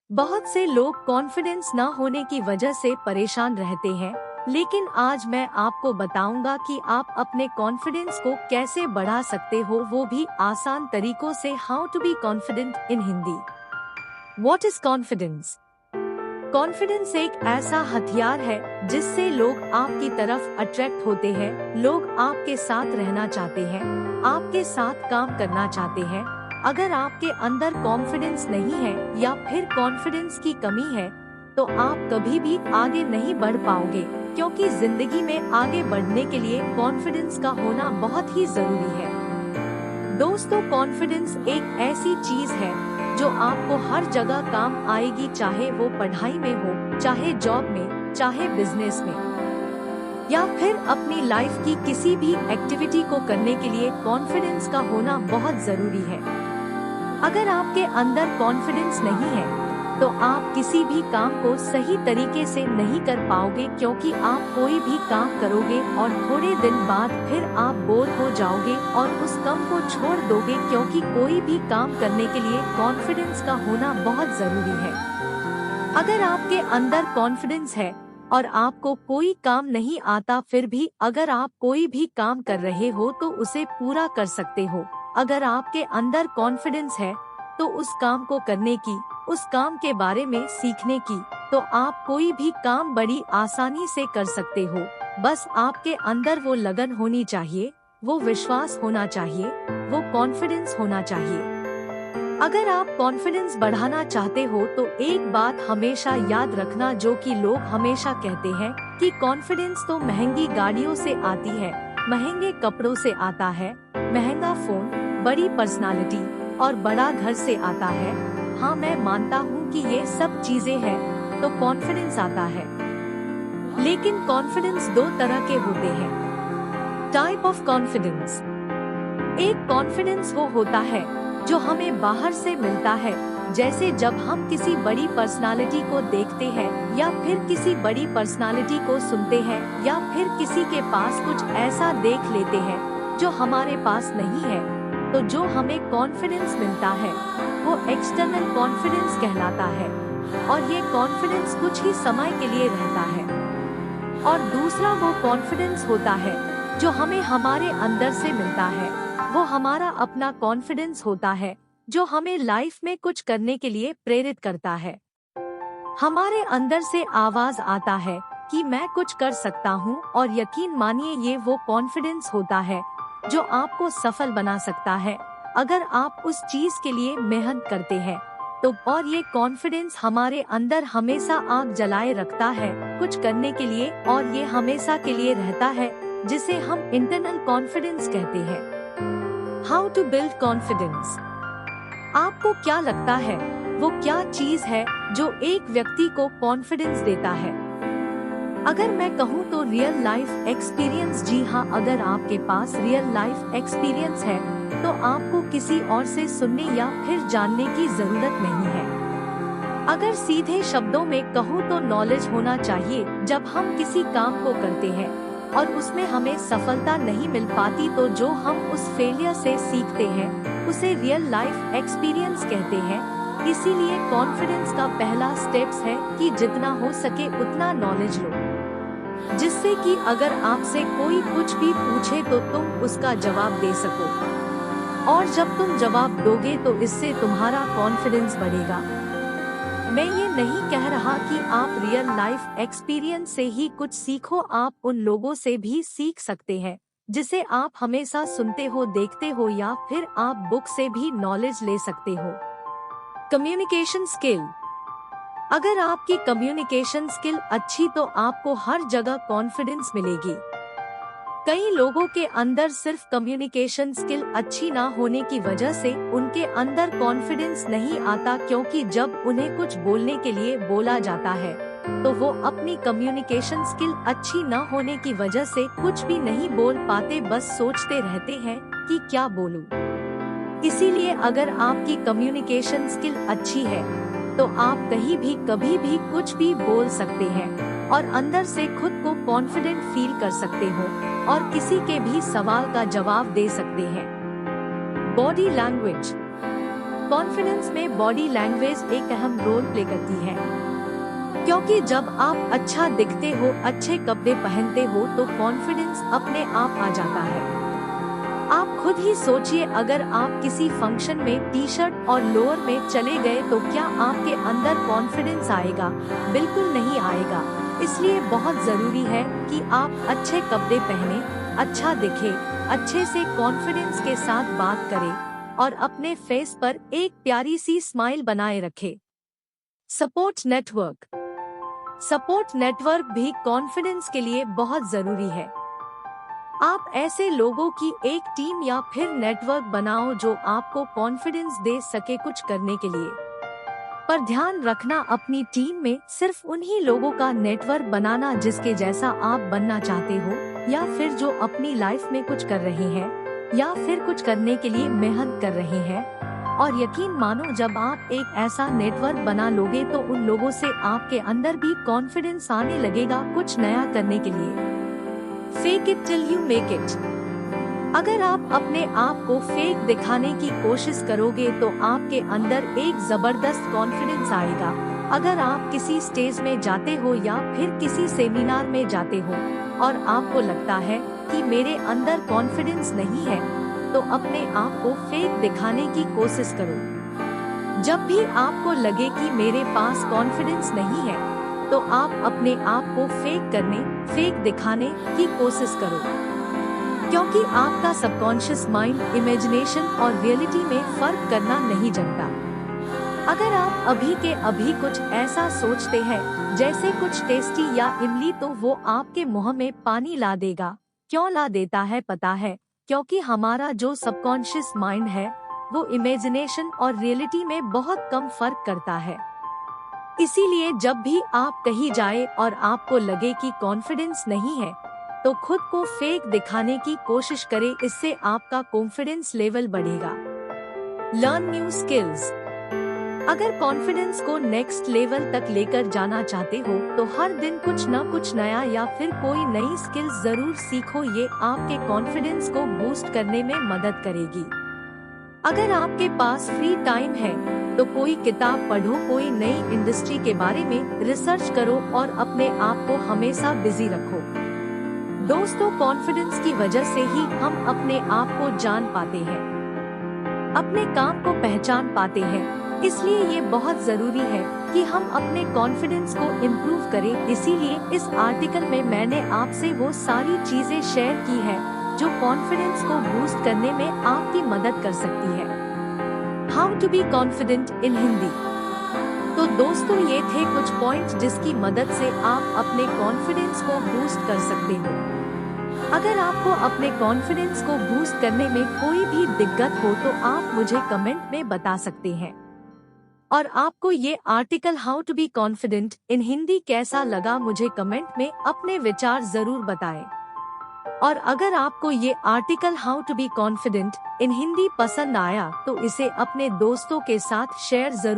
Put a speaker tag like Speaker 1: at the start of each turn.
Speaker 1: बहुत से लोग कॉन्फिडेंस न होने की वजह से परेशान रहते हैं, लेकिन आज मैं आपको बताऊंगा कि आप अपने कॉन्फिडेंस को कैसे बढ़ा सकते हो, वो भी आसान तरीकों से। How to be confident in Hindi. What is confidence? Confidence एक ऐसा हथियार है जिससे लोग आपकी तरफ अट्रैक्ट होते हैं। लोग आपके साथ रहना चाहते हैं, आपके साथ काम करना चाहते हैं। अगर आपके अंदर कॉन्फिडेंस नहीं है या फिर कॉन्फिडेंस की कमी है, तो आप कभी भी आगे नहीं बढ़ पाओगे, क्योंकि जिंदगी में आगे बढ़ने के लिए कॉन्फिडेंस का होना बहुत ही जरूरी है। दोस्तों, कॉन्फिडेंस एक ऐसी चीज है जो आपको हर जगह काम आएगी, चाहे वो पढ़ाई में हो, चाहे जॉब में, चाहे बिजनेस में, या फिर अपनी लाइफ की किसी भी एक्टिविटी को करने के लिए कॉन्फिडेंस का होना बहुत जरूरी है। अगर आपके अंदर कॉन्फिडेंस नहीं है, तो आप किसी भी काम को सही तरीके से नहीं कर पाओगे, क्योंकि आप कोई भी काम करोगे और थोड़े दिन बाद फिर आप बोर हो जाओगे और उस काम को छोड़ दोगे, क्योंकि कोई भी काम करने के लिए कॉन्फिडेंस का होना बहुत जरूरी है। अगर आपके अंदर कॉन्फिडेंस है और आपको कोई काम नहीं आता, फिर भी अगर आप कोई भी काम कर रहे हो तो उसे पूरा कर सकते हो। अगर आपके अंदर कॉन्फिडेंस है तो उस काम को करने की, उस काम के बारे में सीखने की, तो आप कोई भी काम बड़ी आसानी से कर सकते हो। बस आपके अंदर वो लगन होनी चाहिए, वो विश्वास होना चाहिए, वो कॉन्फिडेंस होना चाहिए। अगर आप कॉन्फिडेंस बढ़ाना चाहते हो तो एक बात हमेशा याद रखना, जो कि लोग हमेशा कहते हैं कि कॉन्फिडेंस तो महंगी गाड़ियों से आती है, महंगे कपड़ों से आता है, महंगा फोन, बड़ी पर्सनालिटी और बड़ा घर से आता है। हाँ, मैं मानता हूँ कि ये सब चीजें हैं तो कॉन्फिडेंस आता है, लेकिन कॉन्फिडेंस दो तरह के होते हैं। Type of confidence. एक कॉन्फिडेंस वो होता है जो हमें बाहर से मिलता है, जैसे जब हम किसी बड़ी पर्सनालिटी को देखते हैं या फिर किसी बड़ी पर्सनालिटी को सुनते हैं या फिर किसी के पास कुछ ऐसा देख लेते हैं जो हमारे पास नहीं है, तो जो हमें कॉन्फिडेंस मिलता है वो एक्सटर्नल कॉन्फिडेंस कहलाता है, और ये कॉन्फिडेंस कुछ ही समय के लिए रहता है। और दूसरा वो कॉन्फिडेंस होता है जो हमें हमारे अंदर से मिलता है, वो हमारा अपना कॉन्फिडेंस होता है जो हमें लाइफ में कुछ करने के लिए प्रेरित करता है। हमारे अंदर से आवाज आता है कि मैं कुछ कर सकता हूँ, और यकीन मानिए ये वो कॉन्फिडेंस होता है जो आपको सफल बना सकता है अगर आप उस चीज के लिए मेहनत करते हैं तो। और ये कॉन्फिडेंस हमारे अंदर हमेशा आग जलाए रखता है कुछ करने के लिए, और ये हमेशा के लिए रहता है, जिसे हम इंटरनल कॉन्फिडेंस कहते हैं। How to build confidence. आपको क्या लगता है वो क्या चीज है जो एक व्यक्ति को कॉन्फिडेंस देता है? अगर मैं कहूँ तो रियल लाइफ एक्सपीरियंस। जी हाँ, अगर आपके पास रियल लाइफ एक्सपीरियंस है तो आपको किसी और से सुनने या फिर जानने की जरूरत नहीं है। अगर सीधे शब्दों में कहूँ तो नॉलेज होना चाहिए। जब हम किसी काम को करते हैं और उसमें हमें सफलता नहीं मिल पाती, तो जो हम उस फेलियर से सीखते हैं उसे रियल लाइफ एक्सपीरियंस कहते हैं। इसीलिए कॉन्फिडेंस का पहला स्टेप्स है कि जितना हो सके उतना नॉलेज लो, जिससे कि अगर आपसे कोई कुछ भी पूछे तो तुम उसका जवाब दे सको, और जब तुम जवाब दोगे तो इससे तुम्हारा कॉन्फिडेंस बढ़ेगा। मैं ये नहीं कह रहा कि आप रियल लाइफ एक्सपीरियंस से ही कुछ सीखो, आप उन लोगों से भी सीख सकते हैं जिसे आप हमेशा सुनते हो, देखते हो, या फिर आप बुक से भी नॉलेज ले सकते हो। Communication skill. अगर आपकी कम्युनिकेशन स्किल अच्छी तो आपको हर जगह कॉन्फिडेंस मिलेगी। कई लोगों के अंदर सिर्फ कम्युनिकेशन स्किल अच्छी ना होने की वजह से उनके अंदर कॉन्फिडेंस नहीं आता, क्योंकि जब उन्हें कुछ बोलने के लिए बोला जाता है तो वो अपनी कम्युनिकेशन स्किल अच्छी न होने की वजह से कुछ भी नहीं बोल पाते, बस सोचते रहते हैं कि क्या बोलूं। इसीलिए अगर आपकी कम्युनिकेशन स्किल अच्छी है तो आप कहीं भी कभी भी कुछ भी बोल सकते हैं और अंदर से खुद को कॉन्फिडेंट फील कर सकते हो और किसी के भी सवाल का जवाब दे सकते हैं। Body language. कॉन्फिडेंस में बॉडी लैंग्वेज एक अहम रोल प्ले करती है, क्योंकि जब आप अच्छा दिखते हो, अच्छे कपड़े पहनते हो तो कॉन्फिडेंस अपने आप आ जाता है। आप खुद ही सोचिए, अगर आप किसी फंक्शन में टी शर्ट और लोअर में चले गए तो क्या आपके अंदर कॉन्फिडेंस आएगा? बिल्कुल नहीं आएगा। इसलिए बहुत जरूरी है कि आप अच्छे कपड़े पहने, अच्छा दिखे, अच्छे से कॉन्फिडेंस के साथ बात करें और अपने फेस पर एक प्यारी सी स्माइल बनाए रखें। Support network. सपोर्ट नेटवर्क भी कॉन्फिडेंस के लिए बहुत जरूरी है। आप ऐसे लोगों की एक टीम या फिर नेटवर्क बनाओ जो आपको कॉन्फिडेंस दे सके कुछ करने के लिए। पर ध्यान रखना, अपनी टीम में सिर्फ उन्हीं लोगों का नेटवर्क बनाना जिसके जैसा आप बनना चाहते हो, या फिर जो अपनी लाइफ में कुछ कर रहे हैं या फिर कुछ करने के लिए मेहनत कर रहे हैं। और यकीन मानो, जब आप एक ऐसा नेटवर्क बना लोगे तो उन लोगों से आपके अंदर भी कॉन्फिडेंस आने लगेगा कुछ नया करने के लिए। Fake it till you make it. अगर आप अपने आप को फेक दिखाने की कोशिश करोगे तो आपके अंदर एक जबरदस्त कॉन्फिडेंस आएगा। अगर आप किसी स्टेज में जाते हो या फिर किसी सेमिनार में जाते हो और आपको लगता है कि मेरे अंदर कॉन्फिडेंस नहीं है, तो अपने आप को फेक दिखाने की कोशिश करो। जब भी आपको लगे कि मेरे पास कॉन्फिडेंस नहीं है, तो आप अपने आप को फेक दिखाने की कोशिश करो, क्योंकि आपका सबकॉन्शियस माइंड इमेजिनेशन और रियलिटी में फर्क करना नहीं जानता। अगर आप अभी के अभी कुछ ऐसा सोचते हैं जैसे कुछ टेस्टी या इमली, तो वो आपके मुंह में पानी ला देगा। क्यों ला देता है पता है? क्योंकि हमारा जो सबकॉन्शियस माइंड है वो इमेजिनेशन और रियलिटी में बहुत कम फर्क करता है। इसीलिए जब भी आप कहीं जाए और आपको लगे कि कॉन्फिडेंस नहीं है, तो खुद को फेक दिखाने की कोशिश करें। इससे आपका कॉन्फिडेंस लेवल बढ़ेगा। Learn new skills. अगर कॉन्फिडेंस को नेक्स्ट लेवल तक लेकर जाना चाहते हो तो हर दिन कुछ न कुछ नया या फिर कोई नई स्किल्स जरूर सीखो। ये आपके कॉन्फिडेंस को बूस्ट करने में मदद करेगी। अगर आपके पास फ्री टाइम है तो कोई किताब पढ़ो, कोई नई इंडस्ट्री के बारे में रिसर्च करो और अपने आप को हमेशा बिजी रखो। दोस्तों, कॉन्फिडेंस की वजह से ही हम अपने आप को जान पाते हैं, अपने काम को पहचान पाते हैं। इसलिए ये बहुत जरूरी है कि हम अपने कॉन्फिडेंस को इम्प्रूव करें। इसीलिए इस आर्टिकल में मैंने आपसे वो सारी चीजें शेयर की है जो कॉन्फिडेंस को बूस्ट करने में आपकी मदद कर सकती है। How to be confident in Hindi. तो दोस्तों, ये थे कुछ पॉइंट्स जिसकी मदद से आप अपने कॉन्फिडेंस को बूस्ट कर सकते हो। अगर आपको अपने कॉन्फिडेंस को बूस्ट करने में कोई भी दिक्कत हो तो आप मुझे कमेंट में बता सकते हैं। और आपको ये article how to be confident in Hindi कैसा लगा, मुझे कमेंट में अपने विचार जरूर बताएं। और अगर आपको ये article how to be confident in Hindi पसंद आया तो इसे अपने दोस्तों के साथ शेयर जरूर